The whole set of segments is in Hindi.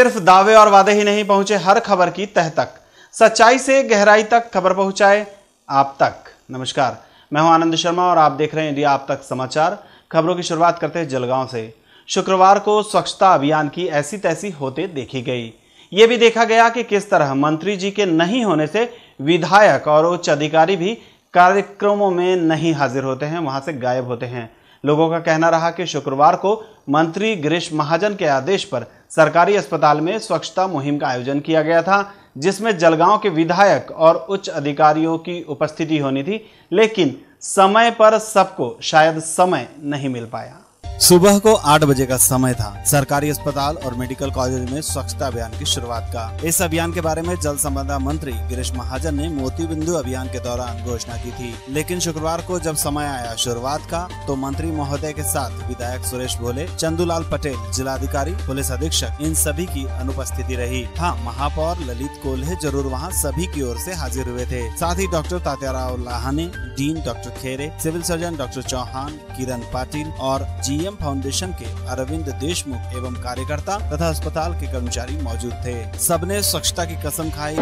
सिर्फ दावे और वादे ही नहीं, पहुंचे हर खबर की तह तक, सच्चाई से गहराई तक खबर पहुंचाए आप तक। नमस्कार, मैं हूं आनंद शर्मा और आप देख रहे हैं इंडिया आप तक समाचार। खबरों की शुरुआत करते हैं जलगांव से। शुक्रवार को स्वच्छता अभियान की ऐसी तैसी होते देखी गई। ये भी देखा गया कि किस तरह मंत्री जी के नहीं होने से विधायक और उच्च अधिकारी भी कार्यक्रमों में नहीं हाजिर होते हैं, वहां से गायब होते हैं। लोगों का कहना रहा कि शुक्रवार को मंत्री गिरीश महाजन के आदेश पर सरकारी अस्पताल में स्वच्छता मुहिम का आयोजन किया गया था, जिसमें जलगांव के विधायक और उच्च अधिकारियों की उपस्थिति होनी थी, लेकिन समय पर सबको शायद समय नहीं मिल पाया। सुबह को 8 बजे का समय था। सरकारी अस्पताल और मेडिकल कॉलेज में स्वच्छता अभियान की शुरुआत का। इस अभियान के बारे में जल संपदा मंत्री गिरीश महाजन ने मोती बिंदु अभियान के दौरान घोषणा की थी, लेकिन शुक्रवार को जब समय आया शुरुआत का, तो मंत्री महोदय के साथ विधायक सुरेश भोले, चंदूलाल पटेल, जिलाधिकारी, पुलिस अधीक्षक, इन सभी की अनुपस्थिति रही। हाँ, महापौर ललित कोल्हे जरूर वहाँ सभी की ओर से हाजिर हुए थे। साथ ही doctor Tatyarao Lahane, dean doctor Khere, civil surgeon doctor Chauhan, Kiran Patil और जीएम फाउंडेशन के अरविंद देशमुख एवं कार्यकर्ता तथा अस्पताल के कर्मचारी मौजूद थे। सबने स्वच्छता की कसम खाई।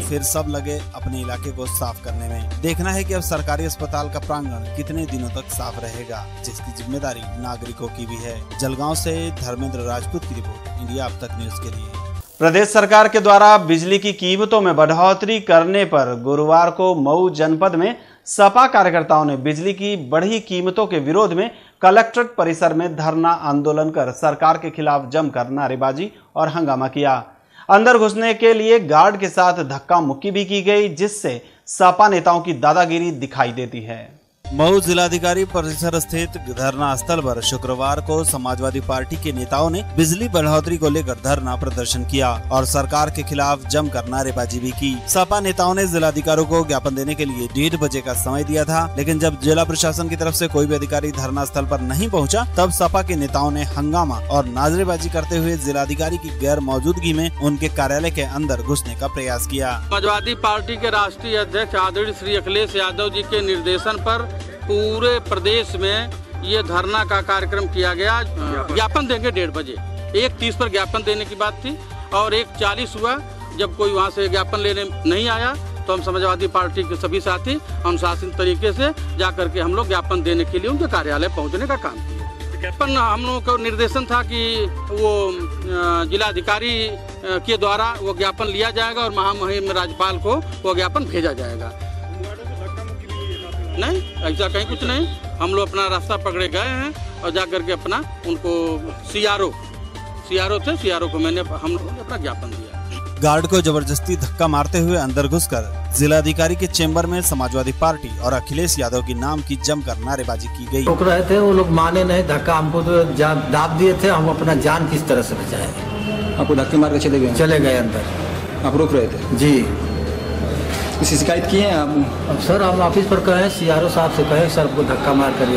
फिर सब लगे अपने इलाके को साफ करने में। देखना है कि अब सरकारी अस्पताल का प्रांगण कितने दिनों तक साफ रहेगा, जिसकी जिम्मेदारी नागरिकों की भी है। जलगांव से धर्मेंद्र राजपूत की रिपोर्ट, इंडिया अब तक न्यूज के लिए। प्रदेश सरकार के द्वारा बिजली की कीमतों में बढ़ोतरी करने पर गुरुवार को मऊ जनपद में सपा कार्यकर्ताओं ने बिजली की बढ़ी कीमतों के विरोध में कलेक्ट्रेट परिसर में धरना आंदोलन कर सरकार के खिलाफ जमकर नारेबाजी और हंगामा किया। अंदर घुसने के लिए गार्ड के साथ धक्का मुक्की भी की गई, जिससे सपा नेताओं की दादागिरी दिखाई देती है। मऊ जिलाधिकारी परिसर स्थित धरना स्थल पर शुक्रवार को समाजवादी पार्टी के नेताओं ने बिजली बढ़ोतरी को लेकर धरना प्रदर्शन किया और सरकार के खिलाफ जमकर नारेबाजी भी की। सपा नेताओं ने जिलाधिकारियों को ज्ञापन देने के लिए 1:30 बजे का समय दिया था, लेकिन जब जिला प्रशासन की तरफ से कोई भी अधिकारी धरना स्थल पर नहीं पहुंचा, तब सपा के नेताओं ने हंगामा और नारेबाजी करते हुए जिलाधिकारी की गैर मौजूदगी में उनके कार्यालय के अंदर घुसने का प्रयास किया। समाजवादी पार्टी के राष्ट्रीय अध्यक्ष आदरणीय श्री अखिलेश यादव जी के निर्देशन पर पूरे प्रदेश में ये धरना का कार्यक्रम किया गया। ज्ञापन देंगे 1:30 बजे। 1:30 पर ज्ञापन देने की बात थी और 1:40 हुआ। जब कोई वहाँ से ज्ञापन लेने नहीं आया तो हम समाजवादी पार्टी के सभी साथी अनुशासित तरीके से जाकर के हम लोग ज्ञापन देने के लिए उनके कार्यालय पहुँचने का काम किया। ज्ञापन हम लोगों का निर्देशन था कि वो जिलाधिकारी के द्वारा वो ज्ञापन लिया जाएगा और महामहिम राज्यपाल को वो ज्ञापन भेजा जाएगा। नहीं, ऐसा कहीं कुछ नहीं। हम लोग अपना रास्ता पकड़े गए हैं और जाकर के अपना उनको सीआरओ थे, सीआरओ को हम लोगों ने अपना ज्ञापन दिया। गार्ड को जबरदस्ती धक्का मारते हुए अंदर घुसकर जिलाधिकारी के चेंबर में समाजवादी पार्टी और अखिलेश यादव की नाम की जमकर नारेबाजी की गई। रोक रहे थे, वो लोग माने नहीं, धक्का हमको तो दाब दिए थे। हम अपना जान किस तरह से बचाए? आपको धक्के मार के चले गए अंदर। आप रोक रहे थे जी। किसी शिकायत किए हैं आप? अब सर हम ऑफिस पर कहे, सीआरओ साहब से कहे सर को धक्का मार कर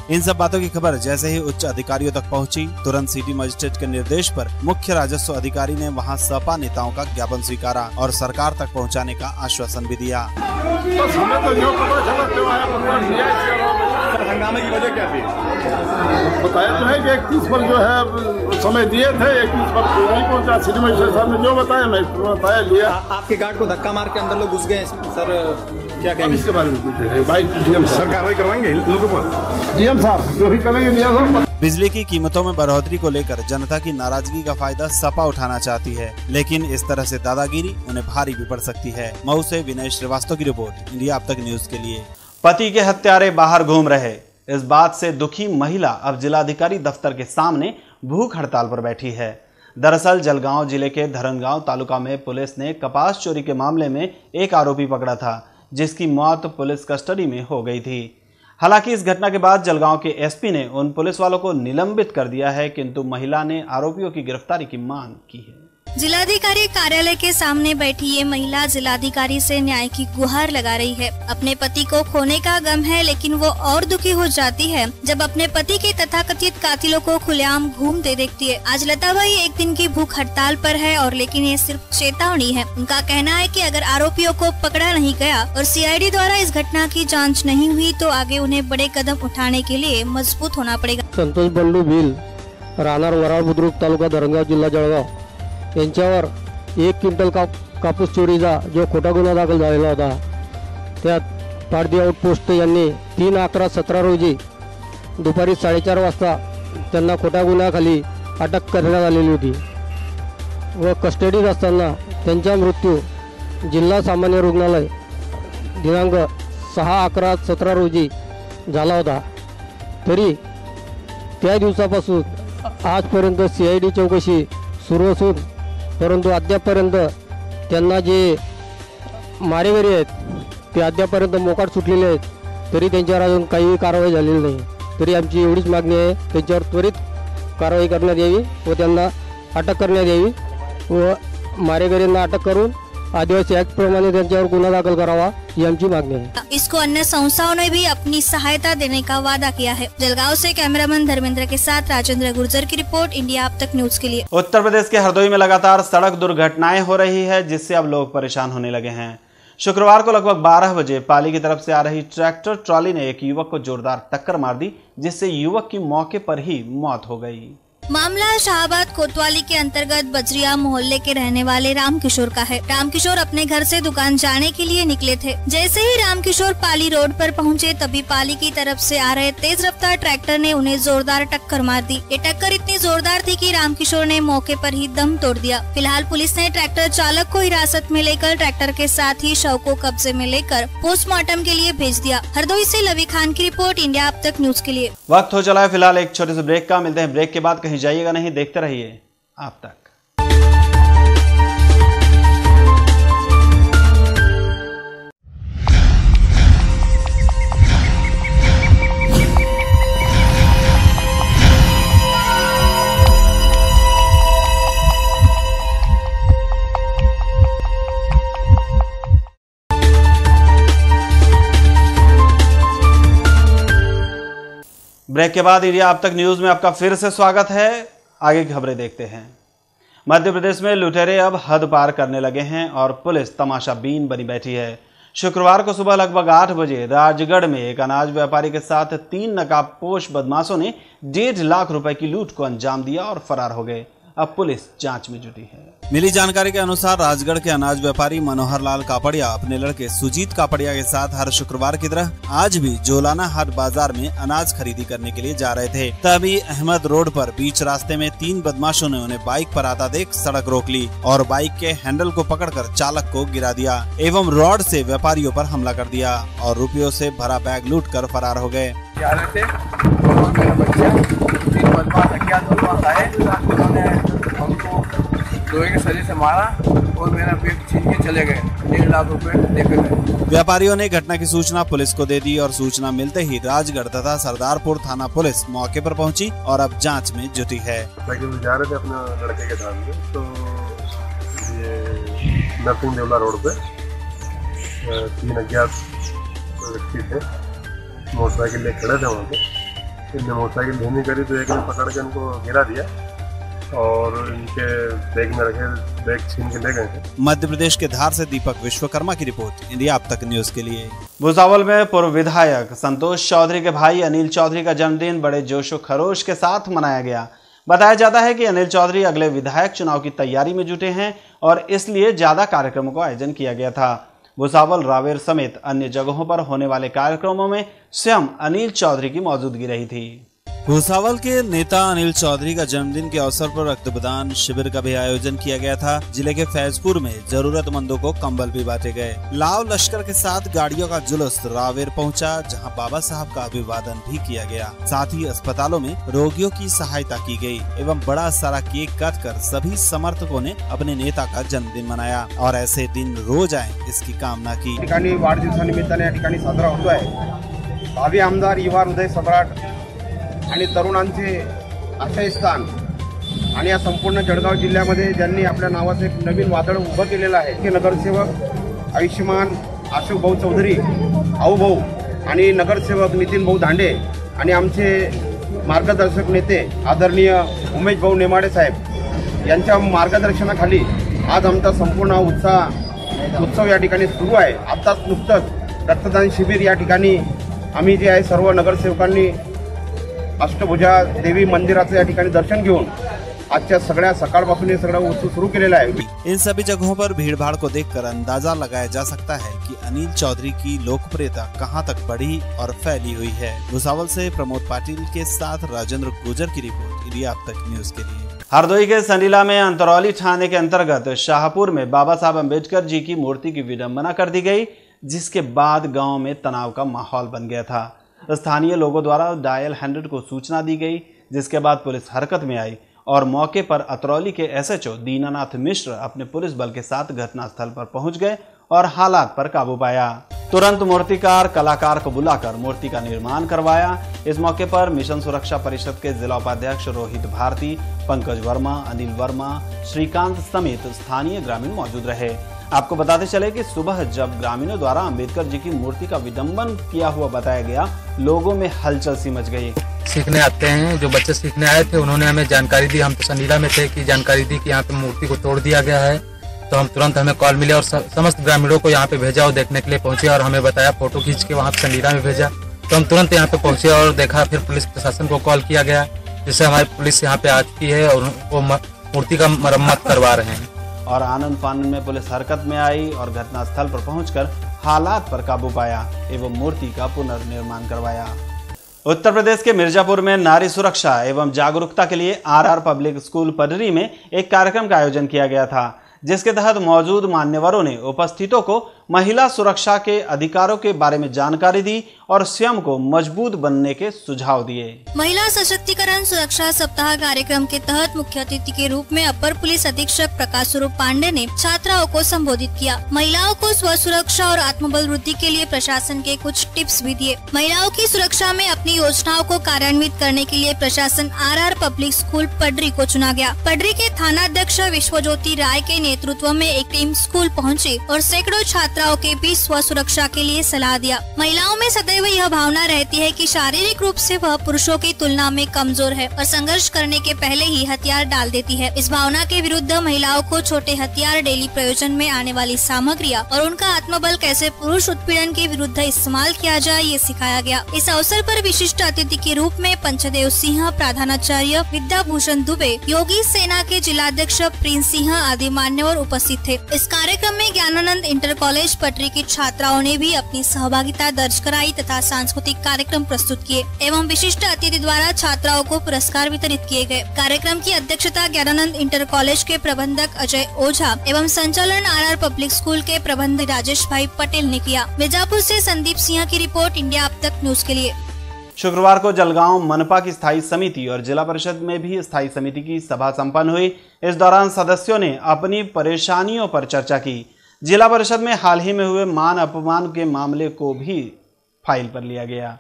इन सब बातों की खबर जैसे ही उच्च अधिकारियों तक पहुंची, तुरंत सिटी मजिस्ट्रेट के निर्देश पर मुख्य राजस्व अधिकारी ने वहां सपा नेताओं का ज्ञापन स्वीकारा और सरकार तक पहुंचाने का आश्वासन भी दिया। हंगामे की वजह क्या थी? बताया तो है कि 31 पर जो है समय दिए थे, 31 पर नहीं पहुंचा। सिटी मजिस्ट्रेट साहब ने जो बताया मैं बताया लिया। आपके गार्ड को धक्का मार के अंदर लोग घुस गए सर, क्या कहेंगे इसके बारे में? भाई डीएम सर कार्रवाई करवाएंगे लोगों पर। डीएम साहब जो भी करेंगे। बिजली की कीमतों में बढ़ोतरी को लेकर जनता की नाराजगी का फायदा सपा उठाना चाहती है, लेकिन इस तरह से दादागिरी उन्हें भारी भी पड़ सकती है। मऊ से विनय श्रीवास्तव की रिपोर्ट, इंडिया अब तक न्यूज के लिए। पति के हत्यारे बाहर घूम रहे, इस बात से दुखी महिला अब जिलाधिकारी दफ्तर के सामने भूख हड़ताल पर बैठी है। दरअसल जलगांव जिले के धरनगांव तालुका में पुलिस ने कपास चोरी के मामले में एक आरोपी पकड़ा था, जिसकी मौत पुलिस कस्टडी में हो गई थी। हालांकि इस घटना के बाद जलगांव के एसपी ने उन पुलिस वालों को निलंबित कर दिया है, किंतु महिला ने आरोपियों की गिरफ्तारी की मांग की है। जिलाधिकारी कार्यालय के सामने बैठी ये महिला जिलाधिकारी से न्याय की गुहार लगा रही है। अपने पति को खोने का गम है, लेकिन वो और दुखी हो जाती है जब अपने पति के तथाकथित कातिलों को खुलेआम घूमते देखती है। आज लताबाई एक दिन की भूख हड़ताल पर है, और लेकिन ये सिर्फ चेतावनी है। उनका कहना है कि अगर आरोपियों को पकड़ा नहीं गया और सीआईडी द्वारा इस घटना की जाँच नहीं हुई तो आगे उन्हें बड़े कदम उठाने के लिए मजबूत होना पड़ेगा। संतोष बंडू भील, राहणार वराळ बुद्रुक, तालुका धरणगाव, जिल्हा जळगाव यांच्यावर 1 क्विंटल कापूस चोरीचा जो खोटा गुन्हा दाखल झालेला होता, त्यात पारधी आउटपोस्ट यांनी 3/11/17 रोजी दुपारी 4:30 वाजता त्यांना खोटा गुन्ह्याखाली अटक करण्यात आलेली होती व कस्टडीत असताना त्यांचा मृत्यू जिल्हा सामान्य रुग्णालय दिनांक 6/11/17 रोजी झाला होता। तरी त्या दिवसापासून आजपर्यंत सीआयडी चौकशी सुरू असून परंतु अद्यापपर्यंत त्यांना जे मारेकरी आहेत ते अद्यापपर्यंत मोकाट सुटलेले आहेत, तरी त्यांच्यावर अजून काही कारवाई झालेली नाही। तरी आमची एवढीच मागणी आहे, त्यांच्यावर त्वरित कारवाई करण्यात यावी व त्यांना अटक करण्यात यावी व मारेकरींना अटक करून आदिवासी ऍक्ट प्रमाणे त्यांच्यावर गुन्हा दाखल करावा, ही आमची मागणी है। इसको अन्य संस्थाओं ने भी अपनी सहायता देने का वादा किया है। जलगांव से कैमरामैन धर्मेंद्र के साथ राजेंद्र गुर्जर की रिपोर्ट, इंडिया अब तक न्यूज के लिए। उत्तर प्रदेश के हरदोई में लगातार सड़क दुर्घटनाएं हो रही है, जिससे अब लोग परेशान होने लगे हैं। शुक्रवार को लगभग 12 बजे पाली की तरफ से आ रही ट्रैक्टर ट्रॉली ने एक युवक को जोरदार टक्कर मार दी, जिससे युवक की मौके पर ही मौत हो गई। मामला शाहबाद कोतवाली के अंतर्गत बजरिया मोहल्ले के रहने वाले रामकिशोर का है। रामकिशोर अपने घर से दुकान जाने के लिए निकले थे। जैसे ही रामकिशोर पाली रोड पर पहुंचे, तभी पाली की तरफ से आ रहे तेज रफ्तार ट्रैक्टर ने उन्हें जोरदार टक्कर मार दी। ये टक्कर इतनी जोरदार थी कि रामकिशोर ने मौके पर ही दम तोड़ दिया। फिलहाल पुलिस ने ट्रैक्टर चालक को हिरासत में लेकर ट्रैक्टर के साथ ही शव को कब्जे में लेकर पोस्टमार्टम के लिए भेज दिया। हरदोई से लवी खान की रिपोर्ट, इंडिया अब तक न्यूज के लिए। वक्त हो चला है फिलहाल एक छोटे से ब्रेक का। मिलते हैं ब्रेक के बाद। कहीं जाइएगा नहीं, देखते रहिए आप तक। ब्रेक के बाद इंडिया अब तक न्यूज में आपका फिर से स्वागत है। आगे की खबरें देखते हैं। मध्य प्रदेश में लुटेरे अब हद पार करने लगे हैं और पुलिस तमाशाबीन बनी बैठी है। शुक्रवार को सुबह लगभग 8 बजे राजगढ़ में एक अनाज व्यापारी के साथ 3 नकाबपोश बदमाशों ने 1.5 लाख रुपए की लूट को अंजाम दिया और फरार हो गए। अब पुलिस जांच में जुटी है। मिली जानकारी के अनुसार राजगढ़ के अनाज व्यापारी मनोहर लाल कापड़िया अपने लड़के सुजीत कापड़िया के साथ हर शुक्रवार की तरह आज भी जोलाना हाट बाजार में अनाज खरीदी करने के लिए जा रहे थे। तभी अहमद रोड पर बीच रास्ते में 3 बदमाशों ने उन्हें बाइक पर आता देख सड़क रोक ली और बाइक के हैंडल को पकड़कर चालक को गिरा दिया एवं रॉड से व्यापारियों पर हमला कर दिया और रुपयों से भरा बैग लूट कर फरार हो गए। लोहे के सरिये से मारा और मेरा बैग छीन के चले गए। 1.5 लाख रुपए लेकर गए। व्यापारियों ने घटना की सूचना पुलिस को दे दी और सूचना मिलते ही राजगढ़ तथा सरदारपुर थाना पुलिस मौके पर पहुंची और अब जांच में जुटी है। जा रहे थे अपने लड़के के साथ में, तो ये नरसिंह देवला रोड पे 3 अज्ञात व्यक्ति थे, मोटरसाइकिल ले खड़े थे वहाँ पे। इनने मोटरसाइकिल धीमी करी तो एक ने पकड़ के उनको गिरा दिया और इनके बैग में रखे बैग छीन के ले गए थे। मध्य प्रदेश के धार से दीपक विश्वकर्मा की रिपोर्ट, इंडिया अब तक न्यूज के लिए। भुसावल में पूर्व विधायक संतोष चौधरी के भाई अनिल चौधरी का जन्मदिन बड़े जोशो खरोश के साथ मनाया गया। बताया जाता है कि अनिल चौधरी अगले विधायक चुनाव की तैयारी में जुटे हैं और इसलिए ज्यादा कार्यक्रमों का आयोजन किया गया था। भुसावल, रावेर समेत अन्य जगहों पर होने वाले कार्यक्रमों में स्वयं अनिल चौधरी की मौजूदगी रही थी। भुसावल के नेता अनिल चौधरी का जन्मदिन के अवसर पर रक्तदान शिविर का भी आयोजन किया गया था। जिले के फैजपुर में जरूरतमंदों को कंबल भी बांटे गए। लाव लश्कर के साथ गाड़ियों का जुलूस रावेर पहुंचा, जहां बाबा साहब का अभिवादन भी किया गया। साथ ही अस्पतालों में रोगियों की सहायता की गई एवं बड़ा सारा केक काट कर सभी समर्थकों ने अपने नेता का जन्मदिन मनाया और ऐसे दिन रोज आए इसकी कामना की। ठिकाणी वाढदिवसानिमित्ताने या ठिकाणी साजरा होतोय। भावी आमदार युवा हृदय सम्राट आणि तरुणांचे आश्रयस्थान आणि या संपूर्ण जळगाव जिल्ह्यामध्ये ज्यांनी आपल्या नावाचं एक नवीन वादळ उभं केलेलं आहे की नगरसेवक आयुष्यमान अशोक भाऊ चौधरी आऊ भाऊ आणि नगरसेवक नितीन भाऊ धांडे आणि आमचे मार्गदर्शक नेते आदरणीय उमेश भाऊ नेमाडे साहेब यांच्या मार्गदर्शनाखाली आज आमचा संपूर्ण उत्सव या ठिकाणी सुरू आहे। आत्ताच नुकतंच रक्तदान शिबिर या ठिकाणी आम्ही जे आहे सर्व नगरसेवकांनी अष्टभुजा देवी मंदिराचं या ठिकाणी दर्शन घेऊन आज सगळ्या सकाळपासून ये सगळा उत्सव शुरू केलेला है। इन सभी जगहों पर भीड़भाड़ को देखकर अंदाजा लगाया जा सकता है कि अनिल चौधरी की लोकप्रियता कहां तक बढ़ी और फैली हुई है। भुसावल से प्रमोद पाटिल के साथ राजेंद्र गुर्जर की रिपोर्ट, इंडिया अब तक न्यूज के लिए। हरदोई के संडीला में अंतरौली थाने के अंतर्गत शाहपुर में बाबा साहब अम्बेडकर जी की मूर्ति की विडंबना कर दी गई, जिसके बाद गांव में तनाव का माहौल बन गया था। स्थानीय लोगों द्वारा डायल 100 को सूचना दी गई, जिसके बाद पुलिस हरकत में आई और मौके पर अतरौली के एसएचओ दीनानाथ मिश्र अपने पुलिस बल के साथ घटनास्थल पर पहुंच गए और हालात पर काबू पाया। तुरंत मूर्तिकार कलाकार को बुलाकर मूर्ति का निर्माण करवाया। इस मौके पर मिशन सुरक्षा परिषद के जिला उपाध्यक्ष रोहित भारती, पंकज वर्मा, अनिल वर्मा, श्रीकांत समेत स्थानीय ग्रामीण मौजूद रहे। आपको बताते चले कि सुबह जब ग्रामीणों द्वारा अंबेडकर जी की मूर्ति का विडंबन किया हुआ बताया गया, लोगों में हलचल सी मच गई। सीखने आते हैं, जो बच्चे सीखने आए थे उन्होंने हमें जानकारी दी। हम तो संडीला में थे कि जानकारी दी कि यहाँ पे मूर्ति को तोड़ दिया गया है, तो हम तुरंत हमें कॉल मिले और समस्त ग्रामीणों को यहाँ पे भेजा और देखने के लिए पहुंचे और हमें बताया, फोटो खींच के वहाँ पे संडीला में भेजा। तो हम तुरंत यहाँ पे पहुंचे और देखा, फिर पुलिस प्रशासन को कॉल किया गया, जिससे हमारी पुलिस यहाँ पे आ चुकी है और वो मूर्ति का मरम्मत करवा रहे हैं। और आनंद फानंद में पुलिस हरकत में आई और घटनास्थल पर पहुंचकर हालात पर काबू पाया एवं मूर्ति का पुनर्निर्माण करवाया। उत्तर प्रदेश के मिर्जापुर में नारी सुरक्षा एवं जागरूकता के लिए आरआर पब्लिक स्कूल पडरी में एक कार्यक्रम का आयोजन किया गया था, जिसके तहत मौजूद मान्यवरों ने उपस्थितों को महिला सुरक्षा के अधिकारों के बारे में जानकारी दी और स्वयं को मजबूत बनने के सुझाव दिए। महिला सशक्तिकरण सुरक्षा सप्ताह कार्यक्रम के तहत मुख्य अतिथि के रूप में अपर पुलिस अधीक्षक प्रकाश स्वरूप पांडे ने छात्राओं को संबोधित किया। महिलाओं को स्व सुरक्षा और आत्मबल वृद्धि के लिए प्रशासन के कुछ टिप्स भी दिए। महिलाओं की सुरक्षा में अपनी योजनाओं को कार्यान्वित करने के लिए प्रशासन आरआर पब्लिक स्कूल पडरी को चुना गया। पडरी के थानाध्यक्ष विश्वज्योति राय के नेतृत्व में एक टीम स्कूल पहुंची और सैकड़ों छात्राओं के बीच स्व सुरक्षा के लिए सलाह दिया। महिलाओं में सदैव यह भावना रहती है कि शारीरिक रूप से वह पुरुषों की तुलना में कमजोर है और संघर्ष करने के पहले ही हथियार डाल देती है। इस भावना के विरुद्ध महिलाओं को छोटे हथियार, डेली प्रयोजन में आने वाली सामग्रियां और उनका आत्मबल कैसे पुरुष उत्पीड़न के विरुद्ध इस्तेमाल किया जाए, ये सिखाया गया। इस अवसर पर विशिष्ट अतिथि के रूप में पंचदेव सिंह, प्रधानाचार्य विद्याभूषण दुबे, योगी सेना के जिलाध्यक्ष प्रिंस सिंह आदि मान्यवर उपस्थित थे। इस कार्यक्रम में ज्ञानानंद इंटर कॉलेज पटरी की छात्राओं ने भी अपनी सहभागिता दर्ज कराई तथा सांस्कृतिक कार्यक्रम प्रस्तुत किए एवं विशिष्ट अतिथि द्वारा छात्राओं को पुरस्कार वितरित किए गए। कार्यक्रम की अध्यक्षता ज्ञानानंद इंटर कॉलेज के प्रबंधक अजय ओझा एवं संचालन आरआर पब्लिक स्कूल के प्रबंधक राजेश भाई पटेल ने किया। मिर्जापुर से संदीप सिंह की रिपोर्ट, इंडिया अब तक न्यूज के लिए। शुक्रवार को जलगांव मनपा की स्थायी समिति और जिला परिषद में भी स्थायी समिति की सभा संपन्न हुई। इस दौरान सदस्यों ने अपनी परेशानियों पर चर्चा की। जिला परिषद में हाल ही में हुए मान अपमान के मामले को भी फाइल पर लिया गया।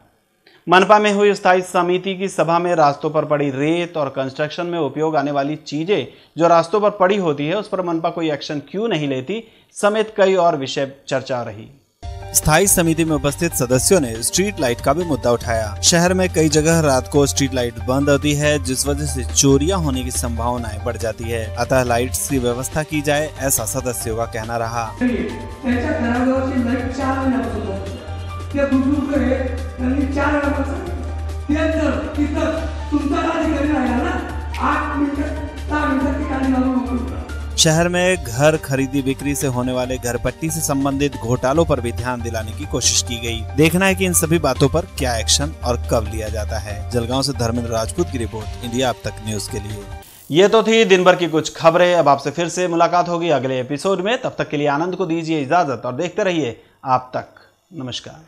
मनपा में हुई स्थायी समिति की सभा में रास्तों पर पड़ी रेत और कंस्ट्रक्शन में उपयोग आने वाली चीजें जो रास्तों पर पड़ी होती है, उस पर मनपा कोई एक्शन क्यों नहीं लेती, समेत कई और विषय चर्चा रही। स्थायी समिति में उपस्थित सदस्यों ने स्ट्रीट लाइट का भी मुद्दा उठाया। शहर में कई जगह रात को स्ट्रीट लाइट बंद होती है, जिस वजह से चोरियां होने की संभावनाएं बढ़ जाती है। अतः लाइट्स की व्यवस्था की जाए, ऐसा सदस्यों का कहना रहा। शहर में घर खरीदी बिक्री से होने वाले घर पट्टी से संबंधित घोटालों पर भी ध्यान दिलाने की कोशिश की गई। देखना है कि इन सभी बातों पर क्या एक्शन और कब लिया जाता है। जलगांव से धर्मेंद्र राजपूत की रिपोर्ट, इंडिया अब तक न्यूज के लिए। ये तो थी दिन भर की कुछ खबरें। अब आपसे फिर से मुलाकात होगी अगले एपिसोड में। तब तक के लिए आनंद को दीजिए इजाजत और देखते रहिए आप तक। नमस्कार।